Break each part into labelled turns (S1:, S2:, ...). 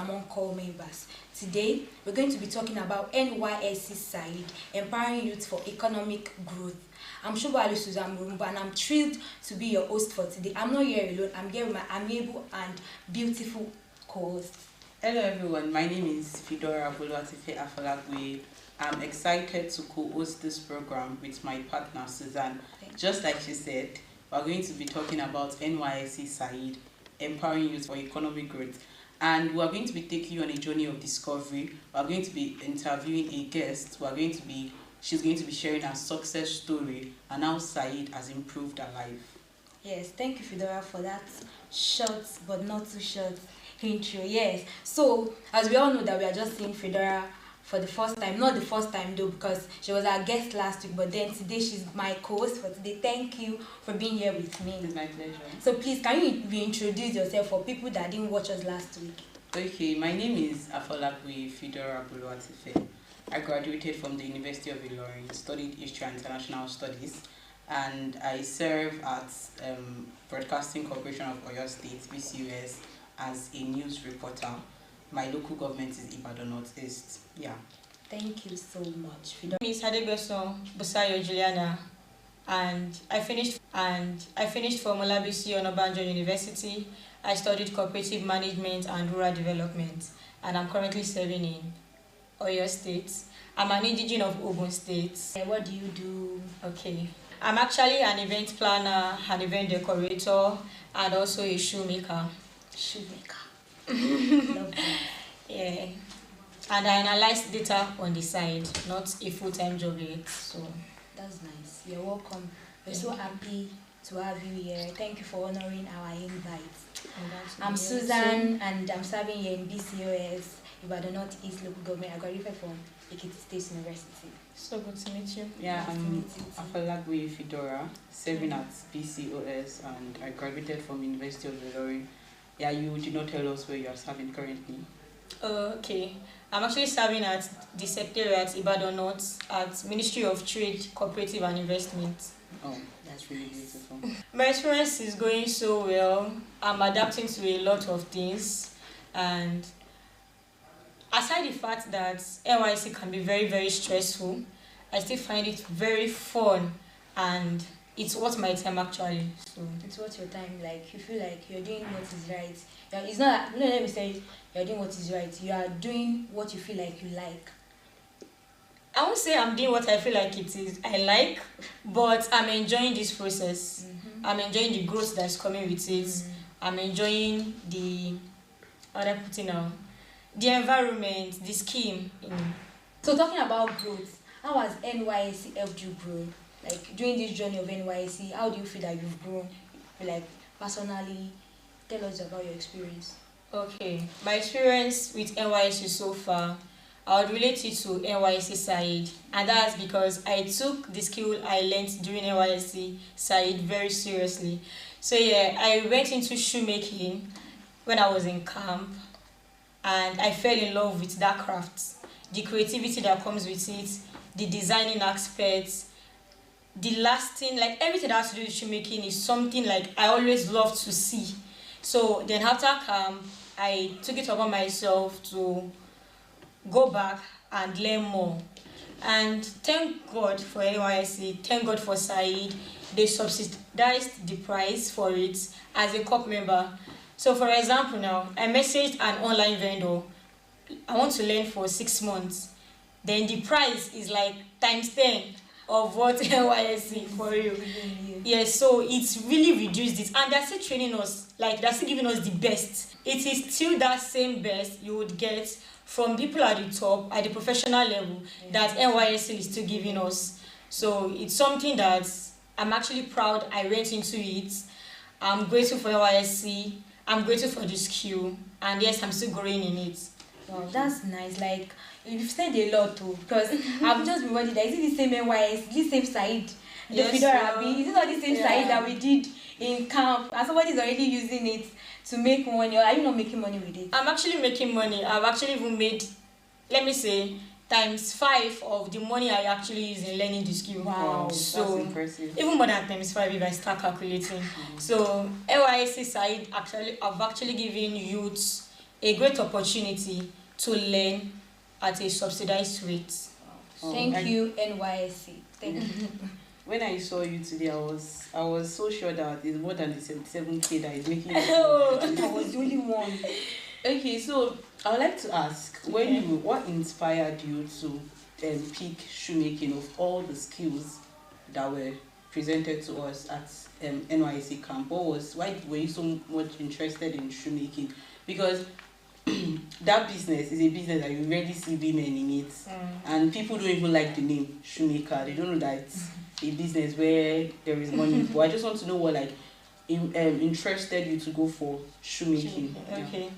S1: among core members. Today, we're going to be talking about NYSC Side, Empowering Youth for Economic Growth. I'm Shobali Susan Murumba, and I'm thrilled to be your host for today. I'm not here alone, I'm here with my amiable and beautiful co-hosts.
S2: Hello everyone, my name is Fidora Boluwatife Afolagwe. I'm excited to co-host this program with my partner Suzanne. Just like she said, we're going to be talking about NYSC Side, Empowering Youth for Economic Growth. And we're going to be taking you on a journey of discovery. We're going to be interviewing a guest. She's going to be sharing her success story and how Said has improved her life.
S1: Yes, thank you, Fedora, for that short but not too short intro. Yes, so as we all know that we are just seeing Fedora for the first time. Not the first time though, because she was our guest last week, but then today she's my co-host for today. Thank you for being here with me.
S2: It's my pleasure.
S1: So please, can you reintroduce yourself for people that didn't watch us last week?
S2: Okay, my name is Afolagwe Fidora Boluwatife. I graduated from the University of Ilorin, studied History and International Studies, and I serve at Broadcasting Corporation of Oyo State, BCOS, as a news reporter. My local government is Ibadan Northeast. Yeah.
S1: Thank you so much.
S3: My name is Hadebeso Busayo Juliana, and I finished from Olabisi Onabanjo University. I studied cooperative management and rural development, and I'm currently serving in Oyo State. I'm an indigene of Ogun State.
S1: What do you do?
S3: Okay. I'm actually an event planner, an event decorator, and also a shoemaker.
S1: Shoemaker. Love that.
S3: Yeah. And I analyze data on the side, not a full-time job yet. So
S1: that's nice. You're welcome. We're so happy to have you here. Thank you for honoring our invite. I'm Susan, and I'm serving here in BCOS, Ibadan Northeast Local Government. I graduated from Ekiti State University.
S3: So good to meet you.
S2: Yeah, I'm Afolagwe Fidora, serving at BCOS, and I graduated from University of Ilorin. Yeah, you did not tell us where you are serving currently.
S3: Okay. I'm actually serving at the Secretariat Ibadan North at Ministry of Trade, Cooperative and Investment.
S2: Oh, that's really beautiful.
S3: My experience is going so well. I'm adapting to a lot of things, and aside the fact that NYC can be very, very stressful, I still find it very fun, and it's worth my time actually. So
S1: it's worth your time. Like you feel like you're doing what is right. It's not. No, let me say you're doing what is right. You are doing what you feel like you like.
S3: I won't say I'm doing what I feel like it is. I like, but I'm enjoying this process. Mm-hmm. I'm enjoying the growth that's coming with it. Mm-hmm. I'm enjoying the environment, the scheme.
S1: So talking about growth, how has NYSC helped you grow? Like during this journey of NYSC, how do you feel that you've grown? Like personally, tell us about your experience.
S3: Okay, my experience with NYSC so far, I would relate it to NYSC Side, and that's because I took the skill I learned during NYSC Side very seriously. So yeah, I went into shoemaking when I was in camp, and I fell in love with that craft, the creativity that comes with it, the designing aspects, the lasting, like everything that has to do with shoemaking is something like I always love to see. So then after camp, I took it upon myself to go back and learn more. And thank God for NYSC, thank God for Said. They subsidized the price for it as a COP member. So for example now, I messaged an online vendor. I want to learn for 6 months. Then the price is like times 10 of what NYSC for you. Yes, so it's really reduced it. And they're still training us, like they're still giving us the best. It is still that same best you would get from people at the top, at the professional level, that NYSC is still giving us. So it's something that I'm actually proud I went into it. I'm grateful for NYSC. I'm grateful for the skill. And yes, I'm still growing in it.
S1: Wow, that's nice. Like, you've said a lot too, because I've just been wondering, is it the same NYSC, the same Said, the Fedora, is it not the same Said that we did in camp, and somebody's already using it to make money, or are you not making money with it?
S3: I'm actually making money. I've actually even made, let me say, times 5 of the money I actually use in learning the skill.
S1: Wow,
S3: so
S2: that's impressive.
S3: Even more than times 5 if I start calculating. So NYSC side, I've actually given youths a great opportunity to learn at a subsidized rate.
S1: Thank you, NYSC. Thank you.
S2: When I saw you today, I was so sure that it's more than the 77K that is making
S3: Oh,
S1: I was the only one.
S2: Okay, so I would like to ask, what inspired you to pick shoemaking of all the skills that were presented to us at NYC camp? Why were you so much interested in shoemaking? Because that business is a business that you rarely see women in it, and people don't even like the name shoemaker. They don't know that it's a business where there is money. But I just want to know what interested you to go for shoemaking.
S3: Okay. Yeah.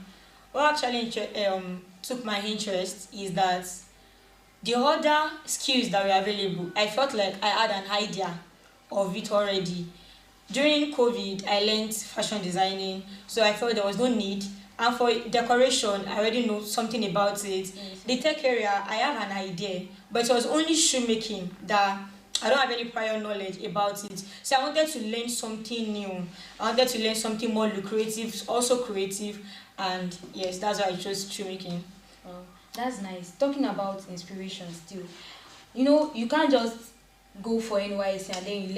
S3: What actually took my interest is that the other skills that were available, I felt like I had an idea of it already. During COVID, I learned fashion designing, so I felt there was no need. And for decoration, I already know something about it. Yes. The tech area, I have an idea, but it was only shoemaking that I don't have any prior knowledge about it. So I wanted to learn something new. I wanted to learn something more lucrative, also creative, and yes, that's why I chose shoemaking.
S1: Oh, that's nice. Talking about inspiration still, you can't just go for NYC and then you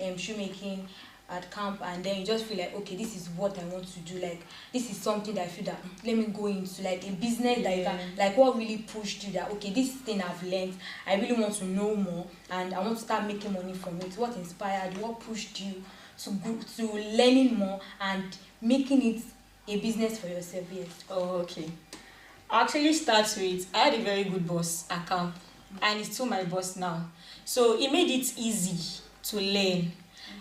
S1: learn shoemaking at camp, and then you just feel like, okay, this is what I want to do, like this is something that I feel that let me go into, like a business that you can, like what really pushed you that, okay, this thing I've learned, I really want to know more and I want to start making money from it. What inspired you? What pushed you to learning more and making it a business for yourself? Yes.
S3: Oh, okay. Actually starts with, I had a very good boss at camp, and he's still my boss now, so it made it easy to learn.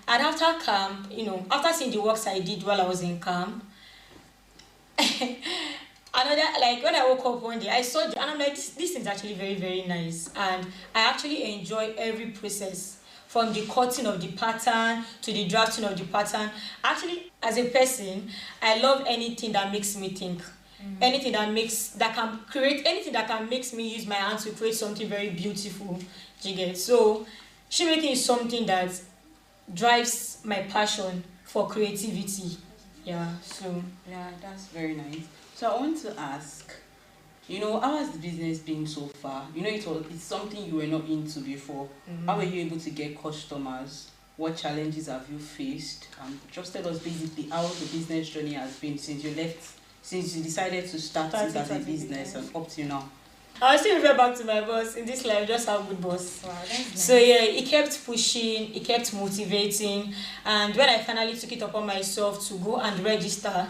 S3: And after camp, after seeing the works I did while I was in camp, when I woke up one day, I saw and I'm like, this is actually very, very nice. And I actually enjoy every process, from the cutting of the pattern to the drafting of the pattern. Actually, as a person, I love anything that makes me think. Anything that can make me use my hands to create something very beautiful. Do you get? So shoemaking is something that drives my passion for creativity. Yeah, so
S2: yeah, that's very nice. So I want to ask, how has the business been so far? It's something you were not into before. How were you able to get customers? What challenges have you faced? Just tell us basically how the business journey has been since you decided to start it as a business and up to now.
S3: I still refer back to my boss. In this life, just have a good boss.
S1: Wow, that's nice.
S3: So yeah, he kept pushing, he kept motivating, and when I finally took it upon myself to go and register,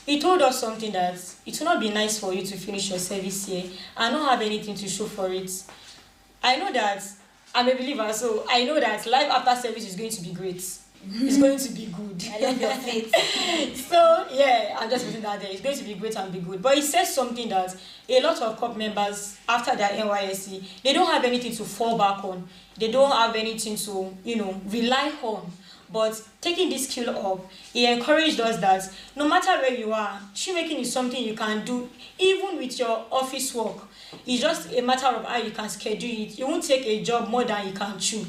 S3: he told us something that it will not be nice for you to finish your service here and not have anything to show for it. I know that I'm a believer, so I know that life after service is going to be great. It's going to be good.
S1: I love your faith.
S3: So yeah, I'm just putting that there. It's going to be great and be good. But he says something that a lot of corp members after their NYSC, they don't have anything to fall back on. They don't have anything to, rely on. But taking this skill up, he encouraged us that no matter where you are, shoemaking is something you can do even with your office work. It's just a matter of how you can schedule it. You won't take a job more than you can chew.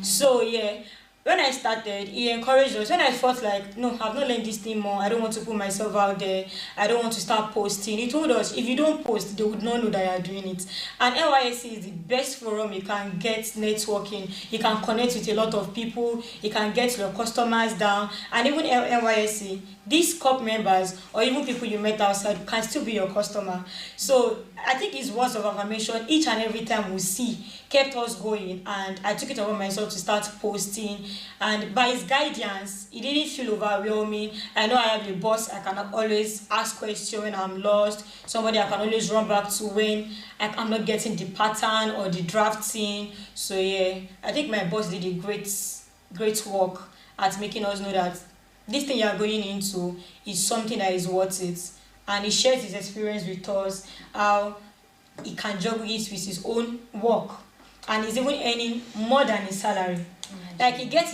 S3: So yeah, when I started, he encouraged us. When I felt like, no, I've not learned this thing more, I don't want to put myself out there, I don't want to start posting, he told us, if you don't post, they would not know that you are doing it. And NYSC is the best forum you can get networking. You can connect with a lot of people, you can get your customers down, and even NYSC, these corp members or even people you met outside can still be your customer. So I think it's words of affirmation each and every time we see kept us going, and I took it upon myself to start posting, and by his guidance it didn't feel overwhelming. I know I have a boss I can always ask questions when I'm lost, somebody I can always run back to when I'm not getting the pattern or the drafting. So yeah, I think my boss did a great work at making us know that this thing you are going into is something that is worth it, and he shares his experience with us, how he can juggle it with his own work, and he's even earning more than his salary. Like he gets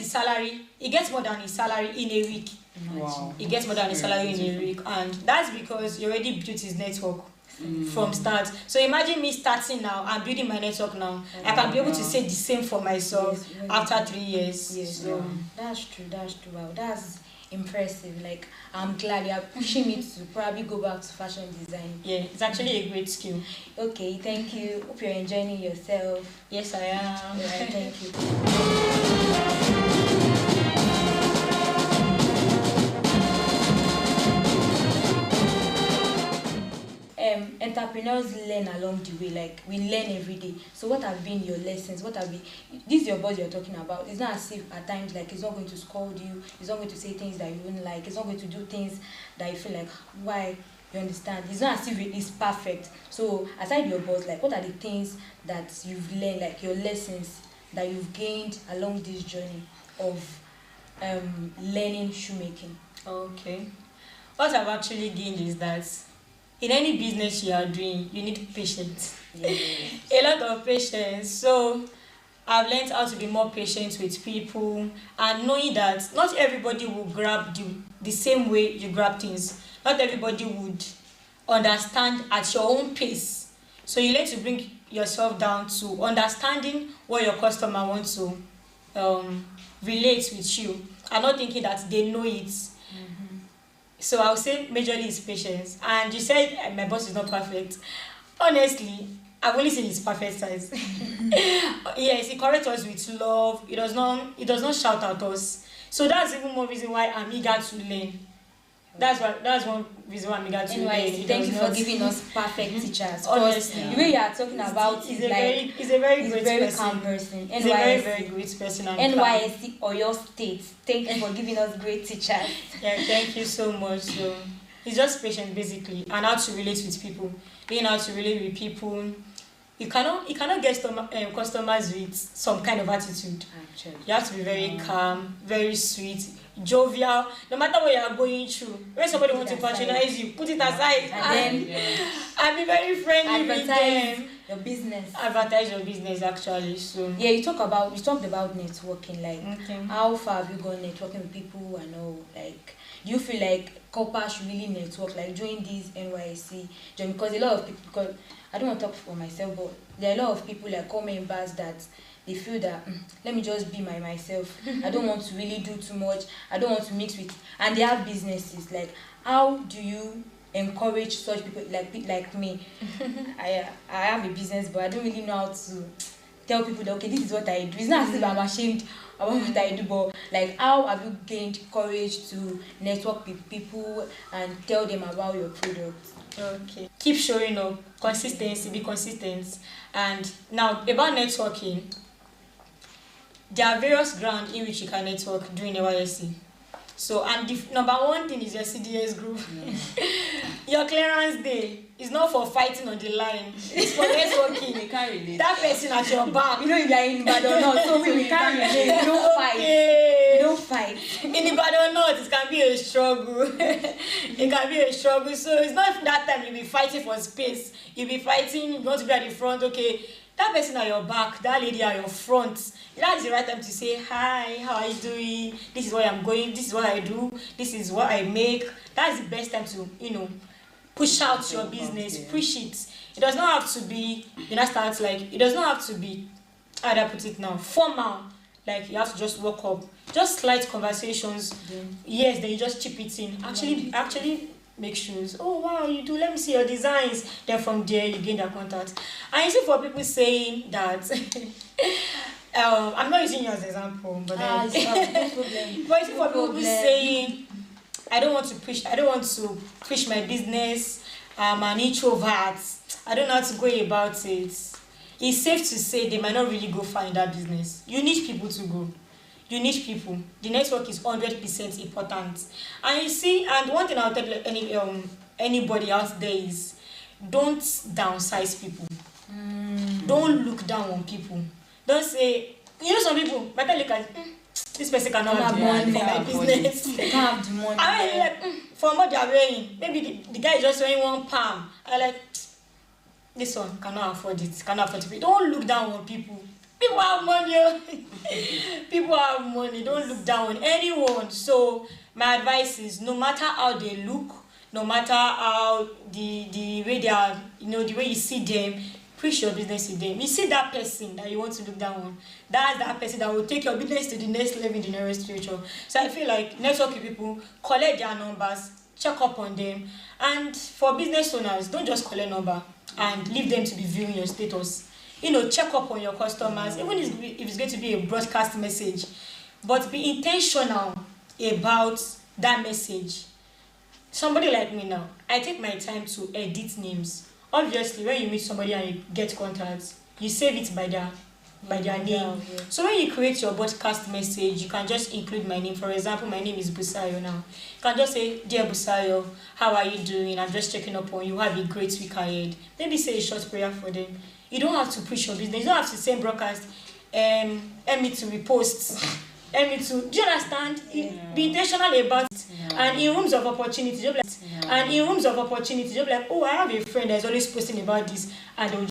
S3: more than his salary in a week.
S2: Wow.
S3: He gets more than his salary in a week, and that's because he already built his network from start. So imagine me starting now and building my network now. I can be able to say the same for myself after 3 years.
S1: Yes,
S3: so
S1: that's true. Wow, that's impressive. Like, I'm glad you're pushing me to probably go back to fashion design.
S3: Yeah, it's actually a great skill.
S1: Okay, thank you. Hope you're enjoying yourself.
S3: Yes, I am.
S1: Alright, thank you. Entrepreneurs learn along the way, like we learn every day. So what have been your lessons? What have been, this is your boss you're talking about. It's not as if at times like he's not going to scold you, he's not going to say things that you don't like, he's not going to do things that you feel like, why? You understand? It's not as if it's perfect. So aside your boss, like what are the things that you've learned, like your lessons that you've gained along this journey of learning shoemaking?
S3: Okay. What I've actually gained is that in any business you are doing, you need patience.
S1: Yes.
S3: A lot of patience. So I've learned how to be more patient with people, and knowing that not everybody will grab the same way you grab things. Not everybody would understand at your own pace. So you learn to bring yourself down to understanding what your customer wants to relate with you, and not thinking that they know it. So I would say majorly is patience. And you said my boss is not perfect. Honestly, I've only seen his perfect size. Yes, he corrects us with love. He does not shout at us. So that's even more reason why I'm eager to learn. That's one reason why I'm eager to learn.
S1: Anyways, thank you for giving us perfect teachers.
S3: Honestly,
S1: the way you are talking about
S3: he's
S1: is
S3: a
S1: like
S3: very
S1: calm person.
S3: He's a very, very great person.
S1: NYSC or your state. Thank you for giving us great teachers.
S3: Yeah, thank you so much. So it's just patience basically, and how to relate with people. Being how to relate with people. You cannot get customers with some kind of attitude.
S1: Actually,
S3: you have to be very calm, very sweet, jovial. No matter what you are going through, when somebody wants to patronize you, put it aside and be very friendly with them.
S1: Your business.
S3: Advertise your business actually. So
S1: yeah, you talked about networking. Like, how far have you gone networking with people and all? Like, do you feel like Corpers should really network, like join this NYSC? Because a lot of people, because I don't want to talk for myself, but there are a lot of people like core members that they feel that let me just be myself. I don't want to really do too much. I don't want to mix with, and they have businesses. Like, how do you encourage such people like me? I have a business, but I don't really know how to tell people that okay, this is what I do. It's not as if I'm ashamed about what I do, but like, how have you gained courage to network with people and tell them about your product?
S3: Okay. Keep showing up. Consistency, be consistent. And now about networking, there are various grounds in which you can network during NYSC. So, and the number one thing is your CDS group. Your clearance day is not for fighting on the line. It's for networking.
S2: We can't relate.
S3: That person at your back.
S1: You know if you are in Ibadan or not, so we can't relate. We don't fight. We don't fight.
S3: In Ibadan or not, it can be a struggle. It can be a struggle. So it's not that time you'll be fighting for space. You'll be fighting, you want to be at the front, okay. That person at your back, that lady at your front, that's the right time to say, hi, how are you doing? This is where I'm going, this is what I do, this is what I make. That's the best time to, push out your business, push it. It does not have to be, it does not have to be, how do I put it now, formal. Like, you have to just walk up. Just slight conversations. Yes, then you just chip it in. Actually, make shoes. Oh wow, you do, let me see your designs. Then from there you gain their contact. And you see, for people saying that I'm not using you as an example, but then
S1: no problem.
S3: but you see, for people saying I don't want to push my business, I'm an introvert, I don't know how to go about it. It's safe to say they might not really go far in that business. You need people to go. You need people. The network is 100% important. And you see, and one thing I'll tell anybody out there is, don't downsize people. Don't look down on people. Don't say, some people might look at this person cannot have the money for my business.
S1: They can't have the money.
S3: I mean, like, for what they are wearing, maybe the guy is just wearing one palm. I like, this one cannot afford it. Cannot afford it. Don't look down on people. People have money. People have money. Don't look down on anyone. So my advice is, no matter how they look, no matter how the way they are, the way you see them, Preach your business to them. You see that person that you want to look down on, that's that person that will take your business to the next level in the nearest future. So I feel like network with people, collect their numbers, check up on them. And for business owners, don't just collect number and leave them to be viewing your status. Check up on your customers, even if it's going to be a broadcast message, but be intentional about that message. Somebody like me now, I take my time to edit names. Obviously, when you meet somebody and you get contacts, you save it by their name. Yeah. So when you create your broadcast message, you can just include my name. For example, my name is Busayo now. You can just say, "Dear Busayo, how are you doing? I'm just checking up on you. Have a great week ahead." Maybe say a short prayer for them. You don't have to preach your business. You don't have to say broadcast, help me to repost, help me to. Do you understand? Yeah. Be intentional about it. Yeah. And in rooms of opportunity, just like, oh, I have a friend that's always posting about this, and they'll